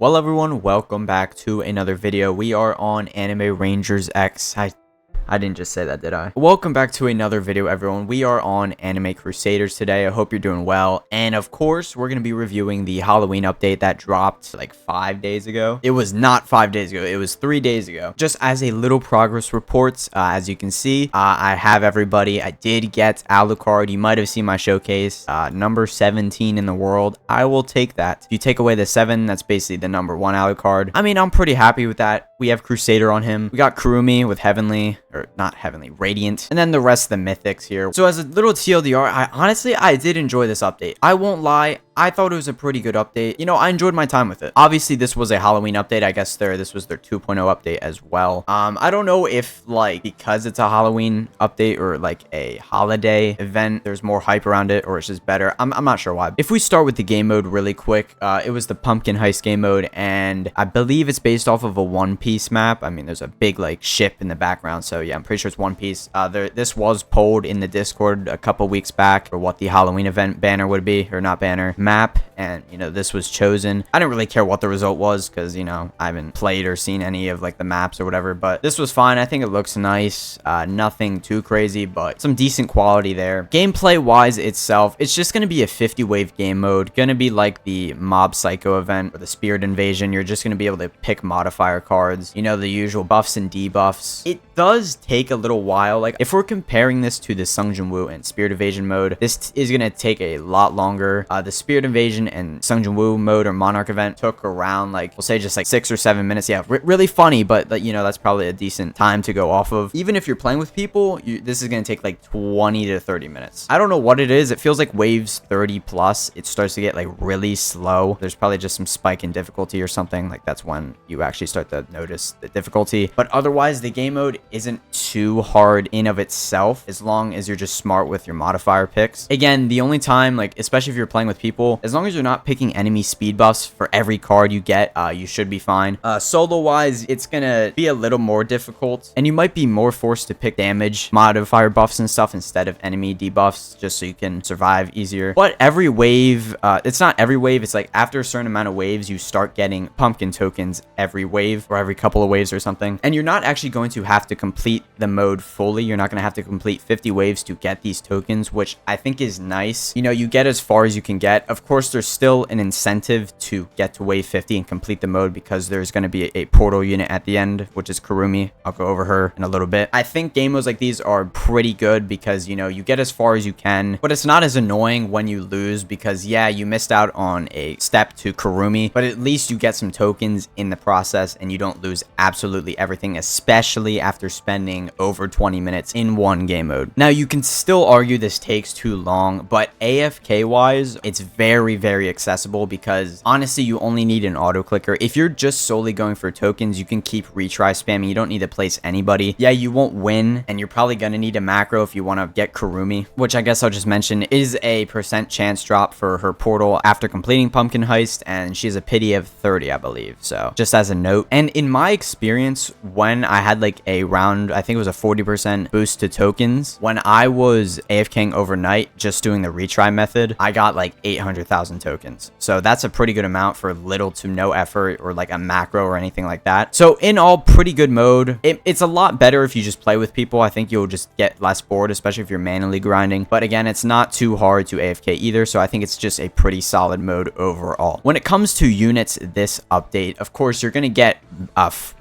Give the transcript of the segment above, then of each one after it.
Well, everyone, welcome back to another video. We are on Anime Rangers X. I didn't just say that, did I? Welcome back to another video, everyone. We are on Anime Crusaders today. I hope you're doing well. And of course, we're going to be reviewing the Halloween update that dropped like 5 days ago. It was not 5 days ago. It was 3 days ago. Just as a little progress report, as you can see, I have everybody. I did get Alucard. You might have seen my showcase. Number 17 in the world. I will take that. If you take away the 7, that's basically the number 1 Alucard. I mean, I'm pretty happy with that. We have Crusader on him. We got Kurumi with Heavenly, or not Heavenly, Radiant, and then the rest of the mythics here. So as a little TLDR, I did enjoy this update. I won't lie, I thought it was a pretty good update. You know, I enjoyed my time with it. Obviously, this was a Halloween update. I guess this was their 2.0 update as well. I don't know if like because it's a Halloween update or like a holiday event, there's more hype around it, or it's just better. I'm not sure why. If we start with the game mode really quick, it was the Pumpkin Heist game mode, and I believe it's based off of a One Piece map. I mean, there's a big like ship in the background, so yeah, I'm pretty sure it's One Piece. This was polled in the Discord a couple weeks back for what the Halloween event banner would be, or not banner, map, and you know, this was chosen. I didn't really care what the result was because, you know, I haven't played or seen any of like the maps or whatever, but this was fine. I think it looks nice. Nothing too crazy, but some decent quality there. Gameplay wise itself, it's just going to be a 50 wave game mode, gonna be like the Mob Psycho event or the Spirit Invasion. You're just going to be able to pick modifier cards, you know, the usual buffs and debuffs. It does take a little while. Like if we're comparing this to the Sung Jin Woo and Spirit Invasion mode, this is going to take a lot longer. The Spirit Invasion and Sung Jin Woo mode or Monarch event took around, like, we'll say just like 6 or 7 minutes. Yeah, really funny, but you know, that's probably a decent time to go off of. Even if you're playing with people, this is going to take like 20 to 30 minutes. I don't know what it is. It feels like waves 30 plus, it starts to get like really slow. There's probably just some spike in difficulty or something. Like that's when you actually start to notice the difficulty. But otherwise, the game mode isn't too hard in of itself, as long as you're just smart with your modifier picks. Again, the only time, like especially if you're playing with people, as long as you're not picking enemy speed buffs for every card you get, you should be fine. Solo wise, it's gonna be a little more difficult, and you might be more forced to pick damage modifier buffs and stuff instead of enemy debuffs, just so you can survive easier. But every wave, it's not every wave, it's like after a certain amount of waves, you start getting pumpkin tokens every wave or every couple of waves or something, and you're not actually going to have to complete the mode fully. You're not going to have to complete 50 waves to get these tokens, which I think is nice. You know, you get as far as you can get. Of course, there's still an incentive to get to wave 50 and complete the mode, because there's going to be a portal unit at the end, which is Kurumi. I'll go over her in a little bit. I think game modes like these are pretty good because, you know, you get as far as you can, but it's not as annoying when you lose, because yeah, you missed out on a step to Kurumi, but at least you get some tokens in the process and you don't lose absolutely everything, especially after spending over 20 minutes in one game mode. Now, you can still argue this takes too long, but AFK wise, it's very, very accessible, because honestly, you only need an auto clicker. If you're just solely going for tokens, you can keep retry spamming. You don't need to place anybody. Yeah, you won't win, and you're probably gonna need a macro if you want to get Kurumi, which I guess I'll just mention is a % chance drop for her portal after completing Pumpkin Heist, and she has a pity of 30, I believe. So just as a note. And in my experience, when I had like a round, I think it was a 40% boost to tokens, when I was AFKing overnight just doing the retry method, I got like 800,000 tokens. So that's a pretty good amount for little to no effort or like a macro or anything like that. So in all, pretty good mode. It's a lot better if you just play with people. I think you'll just get less bored, especially if you're manually grinding. But again, it's not too hard to AFK either. So I think it's just a pretty solid mode overall. When it comes to units this update, of course, you're going to get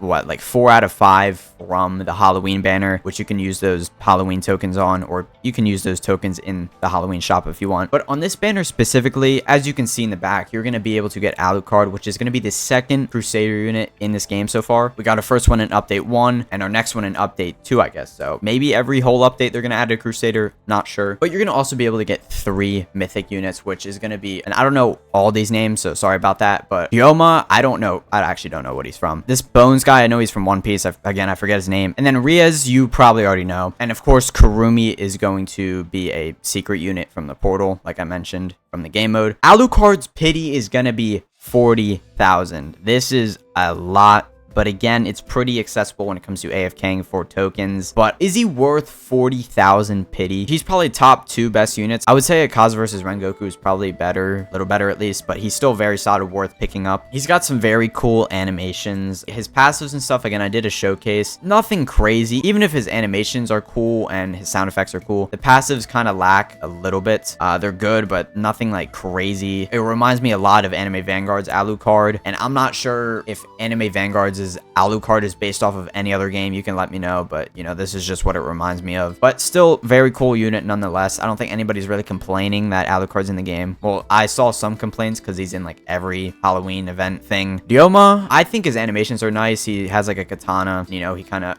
like 4 out of 5 from the Halloween banner, which you can use those Halloween tokens on, or you can use those tokens in the Halloween shop if you want. But on this banner specifically, as you can see in the back, you're going to be able to get Alucard, which is going to be the second Crusader unit in this game so far. We got our first one in update 1 and our next one in update 2, I guess. So maybe every whole update they're going to add a Crusader, not sure. But you're going to also be able to get 3 mythic units, which is going to be, and I don't know all these names, so sorry about that, but Ryoma, I don't know. I actually don't know what he's from. This Bones guy, I know he's from One Piece. Again, I forget his name. And then Riaz, you probably already know. And of course, Kurumi is going to be a secret unit from the portal, like I mentioned, from the game mode. Alucard's pity is going to be 40,000. This is a lot, but again, it's pretty accessible when it comes to AFKing for tokens. But is he worth 40,000 pity? He's probably top 2 best units. I would say Akaza versus Rengoku is probably better, a little better at least, but he's still very solid, worth picking up. He's got some very cool animations. His passives and stuff, again, I did a showcase. Nothing crazy, even if his animations are cool and his sound effects are cool. The passives kind of lack a little bit. They're good, but nothing like crazy. It reminds me a lot of Anime Vanguard's Alucard, and I'm not sure if Anime Vanguard's Alucard is based off of any other game. You can let me know, but you know, this is just what it reminds me of. But still, very cool unit nonetheless. I don't think anybody's really complaining that Alucard's in the game. Well, I saw some complaints because he's in like every Halloween event thing. Ryoma, I think his animations are nice. He has like a katana, you know, he kind of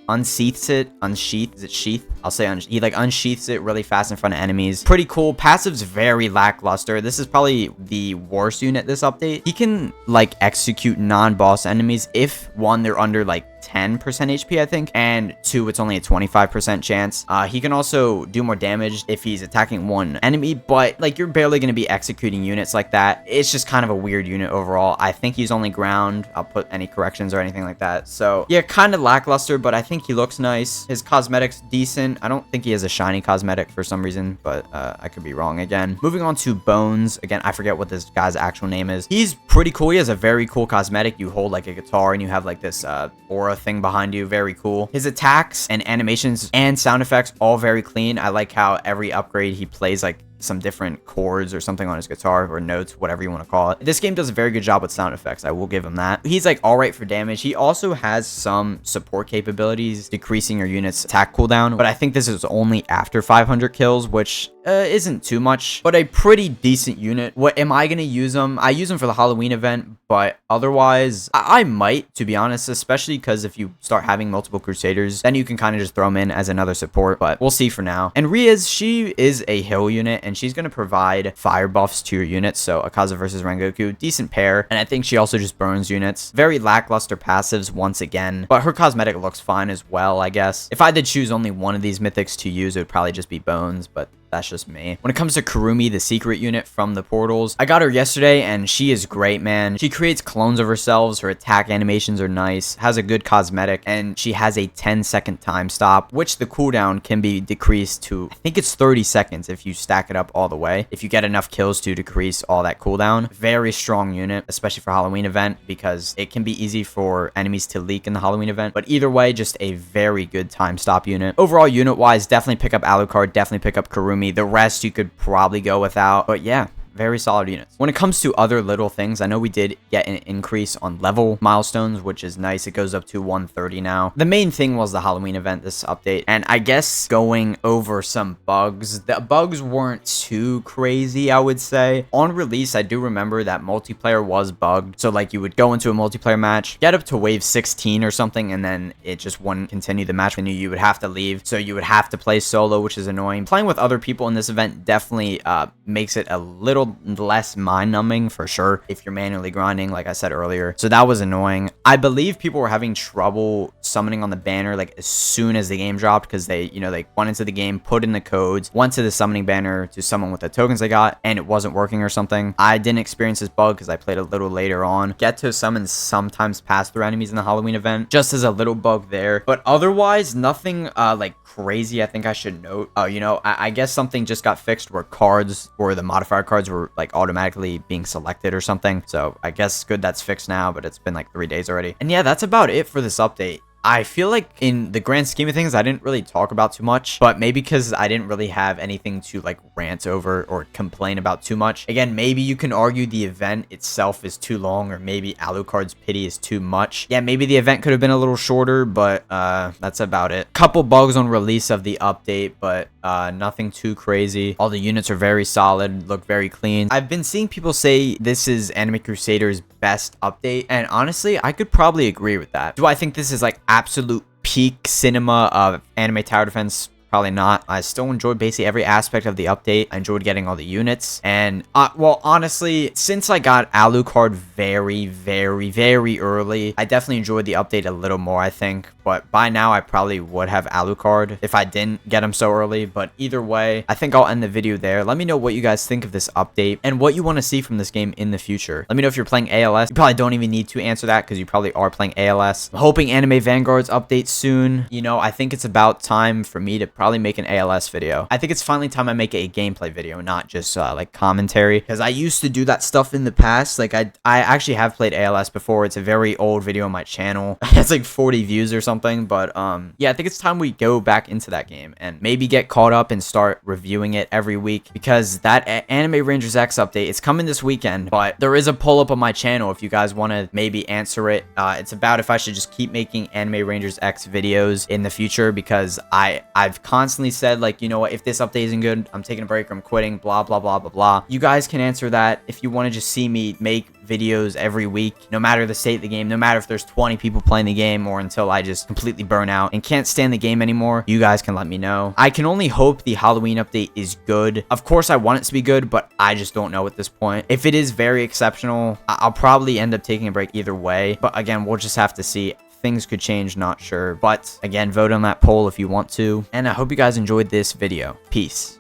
unsheaths it. Unsheath, is it sheath? I'll say he like unsheaths it really fast in front of enemies. Pretty cool. Passive's very lackluster. This is probably the worst unit this update. He can like execute non-boss enemies if one, they're under like 10% HP, I think, and 2, it's only a 25% chance. He can also do more damage if he's attacking one enemy, but like you're barely going to be executing units like that. It's just kind of a weird unit overall. I think he's only ground. I'll put any corrections or anything like that. So yeah, kind of lackluster, but I think he looks nice. His cosmetics decent. I don't think he has a shiny cosmetic for some reason, but I could be wrong again. Moving on to Bones. Again, I forget what this guy's actual name is. He's pretty cool. He has a very cool cosmetic. You hold like a guitar and you have like this aura thing behind you. Very cool. His attacks and animations and sound effects all very clean. I like how every upgrade he plays like some different chords or something on his guitar, or notes, whatever you want to call it. This game does a very good job with sound effects. I will give him that. He's like all right for damage. He also has some support capabilities, decreasing your unit's attack cooldown, but I think this is only after 500 kills, which isn't too much, but a pretty decent unit. What am I going to use him? I use him for the Halloween event, but otherwise I might, to be honest, especially because if you start having multiple Crusaders, then you can kind of just throw him in as another support, but we'll see for now. And Riaz, she is a heal unit, and she's going to provide fire buffs to your units. So Akaza versus Rengoku, decent pair, and I think she also just burns units. Very lackluster passives once again, but her cosmetic looks fine as well, I guess. If I had to choose only one of these mythics to use, it would probably just be Bones, but that's just me. When it comes to Kurumi, the secret unit from the portals, I got her yesterday and she is great, man. She creates clones of herself. Her attack animations are nice, has a good cosmetic, and she has a 10-second time stop, which the cooldown can be decreased to, I think it's 30 seconds if you stack it up all the way. If you get enough kills to decrease all that cooldown. Very strong unit, especially for Halloween event, because it can be easy for enemies to leak in the Halloween event. But either way, just a very good time stop unit. Overall, unit-wise, definitely pick up Alucard, definitely pick up Kurumi. The rest you could probably go without, but yeah, very solid units. When it comes to other little things, I know we did get an increase on level milestones, which is nice. It goes up to 130 now. The main thing was the Halloween event, this update, and I guess going over some bugs. The bugs weren't too crazy, I would say. On release, I do remember that multiplayer was bugged. So like you would go into a multiplayer match, get up to wave 16 or something, and then it just wouldn't continue the match. You would have to leave, so you would have to play solo, which is annoying. Playing with other people in this event definitely makes it a little less mind-numbing for sure if you're manually grinding, like I said earlier. So that was annoying. I believe people were having trouble summoning on the banner like as soon as the game dropped, because they, you know, they went into the game, put in the codes, went to the summoning banner to summon with the tokens they got, and it wasn't working or something. I didn't experience this bug because I played a little later on. Get to summons sometimes pass through enemies in the Halloween event, just as a little bug there, but otherwise nothing like crazy I think I should note. You know, I guess something just got fixed where cards, or the modifier cards, were like automatically being selected or something. So I guess good, that's fixed now, but it's been like 3 days already. And yeah, that's about it for this update. I feel like in the grand scheme of things, I didn't really talk about too much, but maybe because I didn't really have anything to like rant over or complain about too much. Again, maybe you can argue the event itself is too long, or maybe Alucard's pity is too much. Yeah, maybe the event could have been a little shorter, but that's about it. Couple bugs on release of the update, but nothing too crazy. All the units are very solid, look very clean. I've been seeing people say this is Anime Crusaders' best update, and honestly, I could probably agree with that. Do I think this is like absolute peak cinema of anime tower defense? Probably not. I still enjoyed basically every aspect of the update. I enjoyed getting all the units. And, well, honestly, since I got Alucard very, very, very early, I definitely enjoyed the update a little more, I think. But by now, I probably would have Alucard if I didn't get him so early. But either way, I think I'll end the video there. Let me know what you guys think of this update and what you want to see from this game in the future. Let me know if you're playing ALS. You probably don't even need to answer that because you probably are playing ALS. I'm hoping Anime Vanguard's update soon. You know, I think it's about time for me to probably make an ALS video. I think it's finally time I make a gameplay video, not just like commentary, because I used to do that stuff in the past. Like I actually have played ALS before. It's a very old video on my channel. It's like 40 views or something. But yeah, I think it's time we go back into that game and maybe get caught up and start reviewing it every week, because that Anime Rangers X update, it's coming this weekend. But there is a poll up on my channel if you guys want to maybe answer it. It's about if I should just keep making Anime Rangers X videos in the future, because I've constantly said, like, you know what, if this update isn't good, I'm taking a break, or I'm quitting, blah blah blah blah blah. You guys can answer that if you want to just see me make videos every week, no matter the state of the game, no matter if there's 20 people playing the game, or until I just completely burn out and can't stand the game anymore. You guys can let me know. I can only hope the Halloween update is good. Of course I want it to be good, but I just don't know at this point. If it is very exceptional, I'll probably end up taking a break either way, but again, we'll just have to see. Things could change, not sure. But again, vote on that poll if you want to. And I hope you guys enjoyed this video. Peace.